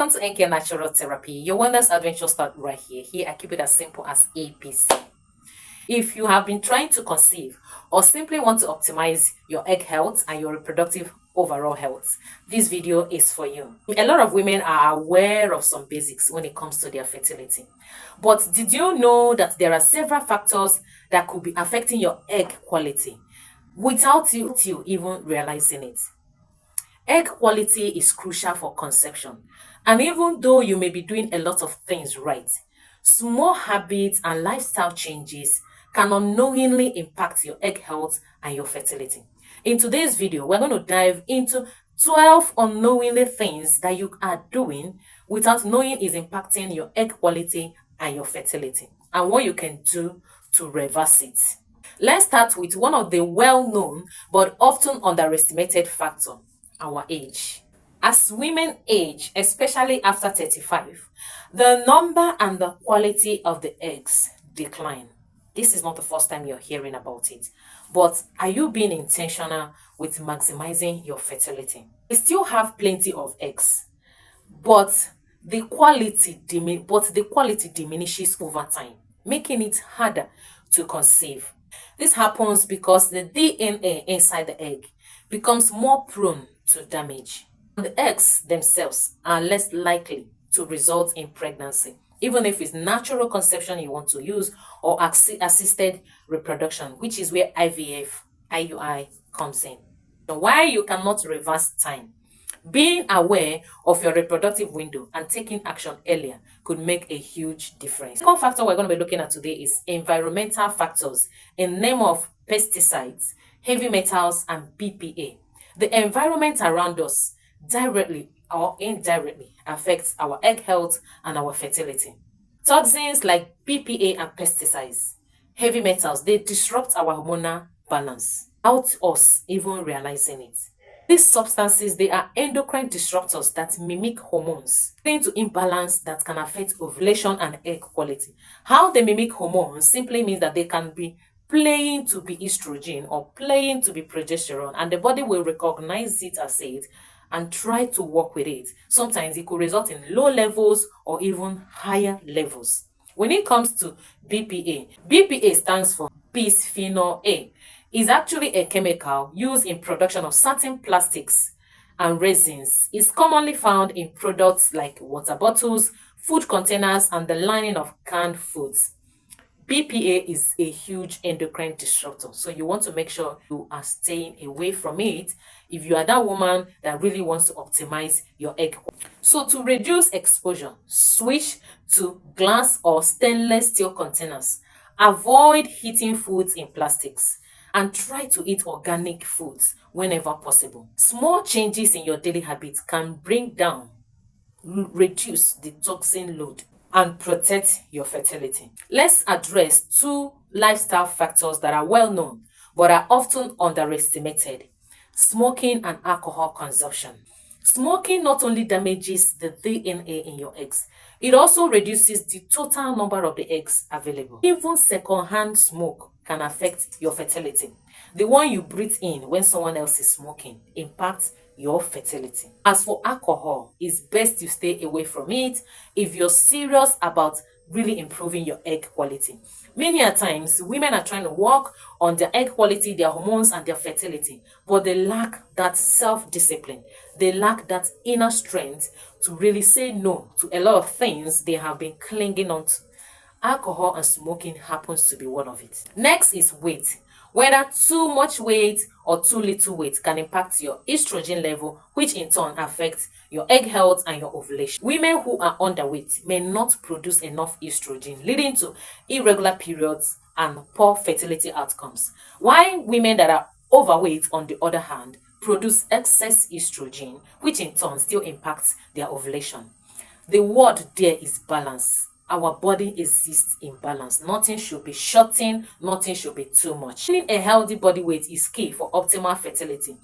Welcome to NK Natural Therapy. Your wellness adventure starts right here. Here, I keep it as simple as ABC. If you have been trying to conceive or simply want to optimize your egg health and your reproductive overall health, this video is for you. A lot of women are aware of some basics when it comes to their fertility. But did you know that there are several factors that could be affecting your egg quality without you even realizing it? Egg quality is crucial for conception, and even though you may be doing a lot of things right, small habits and lifestyle changes can unknowingly impact your egg health and your fertility. In today's video, we're going to dive into 12 unknowingly things that you are doing without knowing is impacting your egg quality and your fertility, and what you can do to reverse it. Let's start with one of the well-known but often underestimated factor: our age. As women age, especially after 35, the number and the quality of the eggs decline. This is not the first time you're hearing about it, but are you being intentional with maximizing your fertility? We still have plenty of eggs, but the quality diminishes over time, making it harder to conceive. This happens because the DNA inside the egg becomes more prone to damage. The eggs themselves are less likely to result in pregnancy, even if it's natural conception you want to use or assisted reproduction, which is where IVF, IUI comes in. So why you cannot reverse time? Being aware of your reproductive window and taking action earlier could make a huge difference. The second factor we're going to be looking at today is environmental factors in name of pesticides, heavy metals, and BPA. The environment around us directly or indirectly affects our egg health and our fertility. Toxins like BPA and pesticides, heavy metals, they disrupt our hormonal balance without us even realizing it. These substances, they are endocrine disruptors that mimic hormones, leading to imbalance that can affect ovulation and egg quality. How they mimic hormones simply means that they can be playing to be estrogen or playing to be progesterone, and the body will recognize it as it and try to work with it. Sometimes it could result in low levels or even higher levels. When it comes to BPA, BPA stands for bisphenol A. Is actually a chemical used in production of certain plastics and resins. It's commonly found in products like water bottles, food containers, and the lining of canned foods. BPA is a huge endocrine disruptor, so you want to make sure you are staying away from it if you are that woman that really wants to optimize your egg. So to reduce exposure, switch to glass or stainless steel containers. Avoid heating foods in plastics, and try to eat organic foods whenever possible. Small changes in your daily habits can reduce the toxin load and protect your fertility. Let's address two lifestyle factors that are well known but are often underestimated: smoking and alcohol consumption. Smoking not only damages the DNA in your eggs, it also reduces the total number of the eggs available. Even secondhand smoke can affect your fertility. The one you breathe in when someone else is smoking impacts your fertility. As for alcohol, it's best you stay away from it if you're serious about really improving your egg quality. Many a times, women are trying to work on their egg quality, their hormones, and their fertility, but they lack that self-discipline. They lack that inner strength to really say no to a lot of things they have been clinging on to. Alcohol and smoking happens to be one of it. Next is weight. Whether too much weight or too little weight can impact your estrogen level, which in turn affects your egg health and your ovulation. Women who are underweight may not produce enough estrogen, leading to irregular periods and poor fertility outcomes. While women that are overweight, on the other hand, produce excess estrogen, which in turn still impacts their ovulation. The word there is balance. Our body exists in balance. Nothing should be shorting, nothing should be too much. Maintaining a healthy body weight is key for optimal fertility.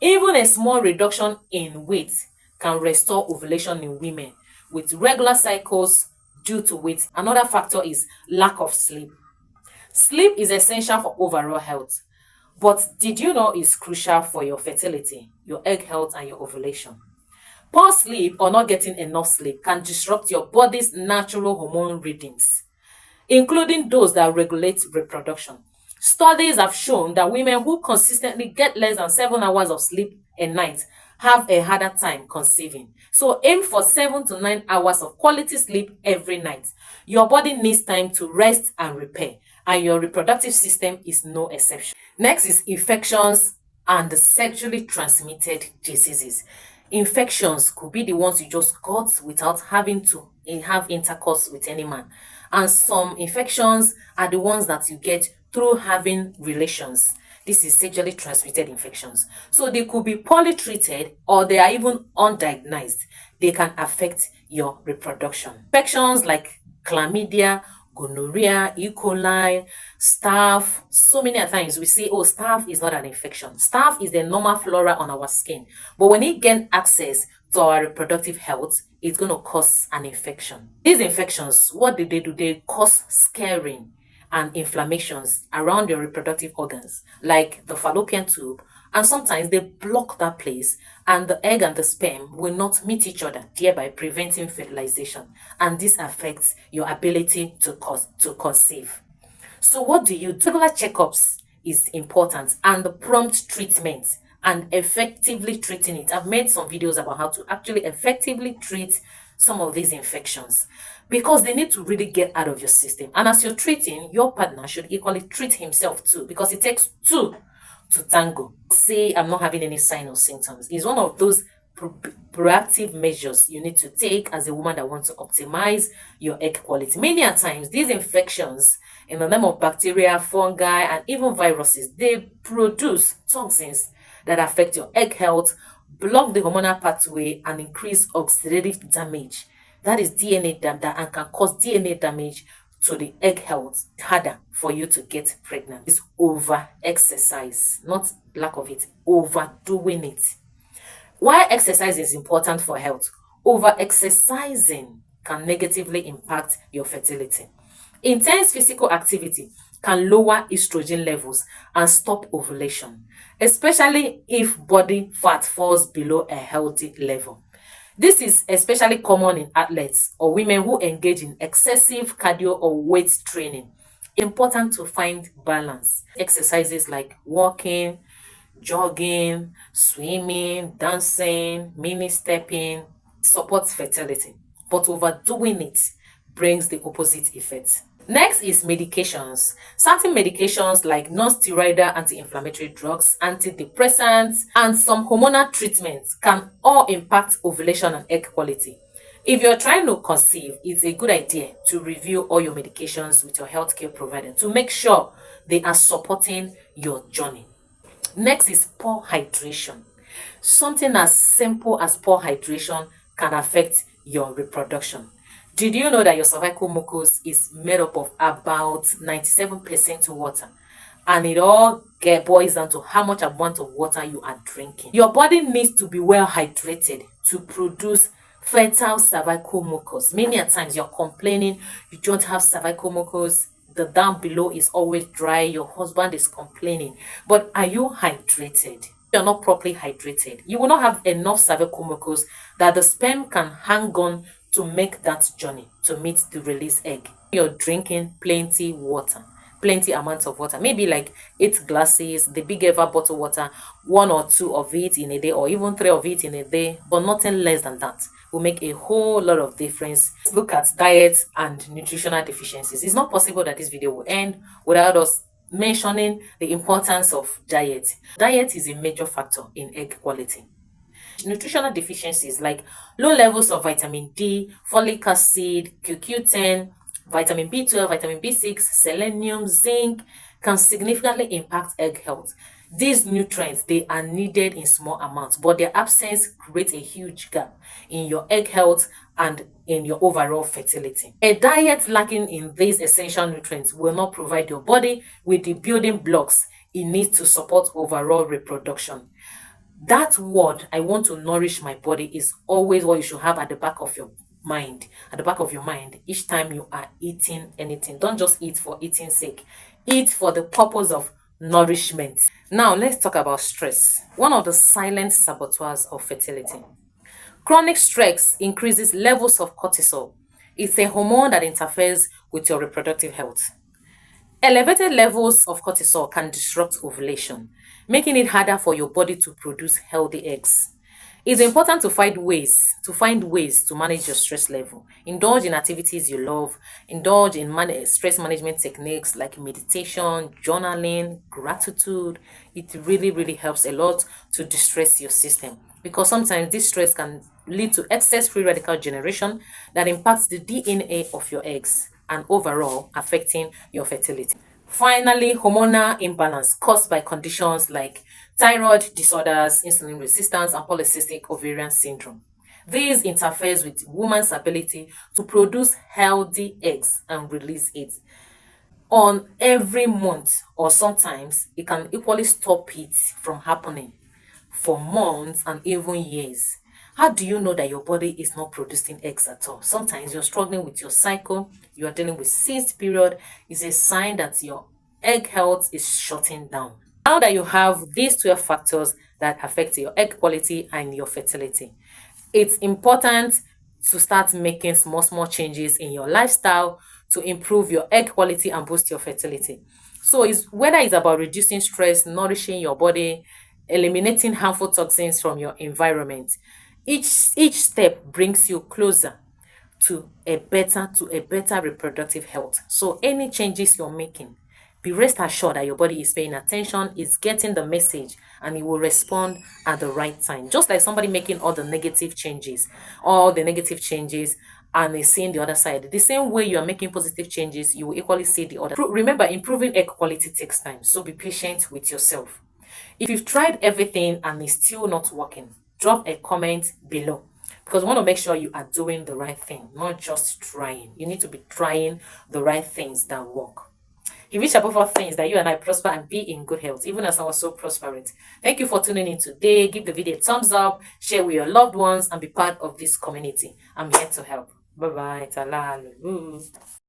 Even a small reduction in weight can restore ovulation in women with regular cycles due to weight. Another factor is lack of sleep. Sleep is essential for overall health, but did you know it's crucial for your fertility, your egg health, and your ovulation? Poor sleep or not getting enough sleep can disrupt your body's natural hormone rhythms, including those that regulate reproduction. Studies have shown that women who consistently get less than 7 hours of sleep a night have a harder time conceiving. So aim for 7 to 9 hours of quality sleep every night. Your body needs time to rest and repair, and your reproductive system is no exception. Next is infections and sexually transmitted diseases. Infections could be the ones you just got without having to have intercourse with any man. And some infections are the ones that you get through having relations. This is sexually transmitted infections. So they could be poorly treated or they are even undiagnosed. They can affect your reproduction. Infections like chlamydia, gonorrhea, E. coli, staph. So many times we say, oh, staph is not an infection. Staph is the normal flora on our skin. But when it gains access to our reproductive health, it's going to cause an infection. These infections, what do? They cause scarring and inflammations around your reproductive organs, like the fallopian tube, and sometimes they block that place, and the egg and the sperm will not meet each other, thereby preventing fertilization, and this affects your ability to conceive. So what do you do? Regular checkups is important, and the prompt treatment and effectively treating it. I've made some videos about how to actually effectively treat some of these infections because they need to really get out of your system. And as you're treating, your partner should equally treat himself too, because it takes two to tango. Say I'm not having any sign or symptoms. It's one of those proactive measures you need to take as a woman that wants to optimize your egg quality. Many a times, these infections, in the name of bacteria, fungi, and even viruses, they produce toxins that affect your egg health, block the hormonal pathway, and increase oxidative damage. That is DNA damage and can cause DNA damage to the egg health. It's harder for you to get pregnant. It's over exercise, not lack of it, overdoing it. While exercise is important for health, over exercising can negatively impact your fertility. Intense physical activity can lower estrogen levels and stop ovulation, especially if body fat falls below a healthy level. This is especially common in athletes or women who engage in excessive cardio or weight training. Important to find balance. Exercises like walking, jogging, swimming, dancing, mini stepping supports fertility, but overdoing it brings the opposite effect. Next is medications. Certain medications like non-steroidal anti-inflammatory drugs, antidepressants, and some hormonal treatments can all impact ovulation and egg quality. If you're trying to conceive, it's a good idea to review all your medications with your healthcare provider to make sure they are supporting your journey. Next is poor hydration. Something as simple as poor hydration can affect your reproduction. Did you know that your cervical mucus is made up of about 97% water? And it all boils down to how much amount of water you are drinking. Your body needs to be well hydrated to produce fertile cervical mucus. Many a times you're complaining you don't have cervical mucus, the down below is always dry, your husband is complaining. But are you hydrated? If you're not properly hydrated, you will not have enough cervical mucus that the sperm can hang on to make that journey to meet the release egg. You're drinking plenty amounts of water, maybe like 8 glasses, the big ever bottle water, 1 or 2 of it in a day, or even 3 of it in a day, but nothing less than that will make a whole lot of difference. Let's look at diet and nutritional deficiencies. It's not possible that this video will end without us mentioning the importance of diet. Diet is a major factor in egg quality. Nutritional deficiencies like low levels of vitamin D, folic acid, CoQ10, vitamin B12, vitamin B6, selenium, zinc can significantly impact egg health. These nutrients, they are needed in small amounts, but their absence creates a huge gap in your egg health and in your overall fertility. A diet lacking in these essential nutrients will not provide your body with the building blocks it needs to support overall reproduction. That word, I want to nourish my body, is always what you should have at the back of your mind. At the back of your mind, each time you are eating anything, don't just eat for eating's sake. Eat for the purpose of nourishment. Now, let's talk about stress. One of the silent saboteurs of fertility. Chronic stress increases levels of cortisol. It's a hormone that interferes with your reproductive health. Elevated levels of cortisol can disrupt ovulation, making it harder for your body to produce healthy eggs. It's important to find ways to manage your stress level. Indulge in activities you love. Indulge in stress management techniques like meditation, journaling, gratitude. It really, really helps a lot to distress your system, because sometimes this stress can lead to excess free radical generation that impacts the DNA of your eggs and overall affecting your fertility. Finally, hormonal imbalance caused by conditions like thyroid disorders, insulin resistance, and polycystic ovarian syndrome. This interferes with woman's ability to produce healthy eggs and release it on every month, or sometimes it can equally stop it from happening for months and even years. How do you know that your body is not producing eggs at all? Sometimes you're struggling with your cycle, you are dealing with cyst period. It's a sign that your egg health is shutting down. Now that you have these 12 factors that affect your egg quality and your fertility, it's important to start making small changes in your lifestyle to improve your egg quality and boost your fertility. So it's whether it's about reducing stress, nourishing your body, eliminating harmful toxins from your environment. Each step brings you closer to a better reproductive health. So any changes you're making, be rest assured that your body is paying attention, is getting the message, and it will respond at the right time. Just like somebody making all the negative changes and is seeing the other side. The same way you are making positive changes, you will equally see the other. Remember, improving egg quality takes time, so be patient with yourself. If you've tried everything and it's still not working, drop a comment below, because we want to make sure you are doing the right thing, not just trying. You need to be trying the right things that work. He wish above all things that you and I prosper and be in good health, even as I was so prosperous. Thank you for tuning in today. Give the video a thumbs up, share with your loved ones, and be part of this community. I'm here to help. Bye bye. Talalu.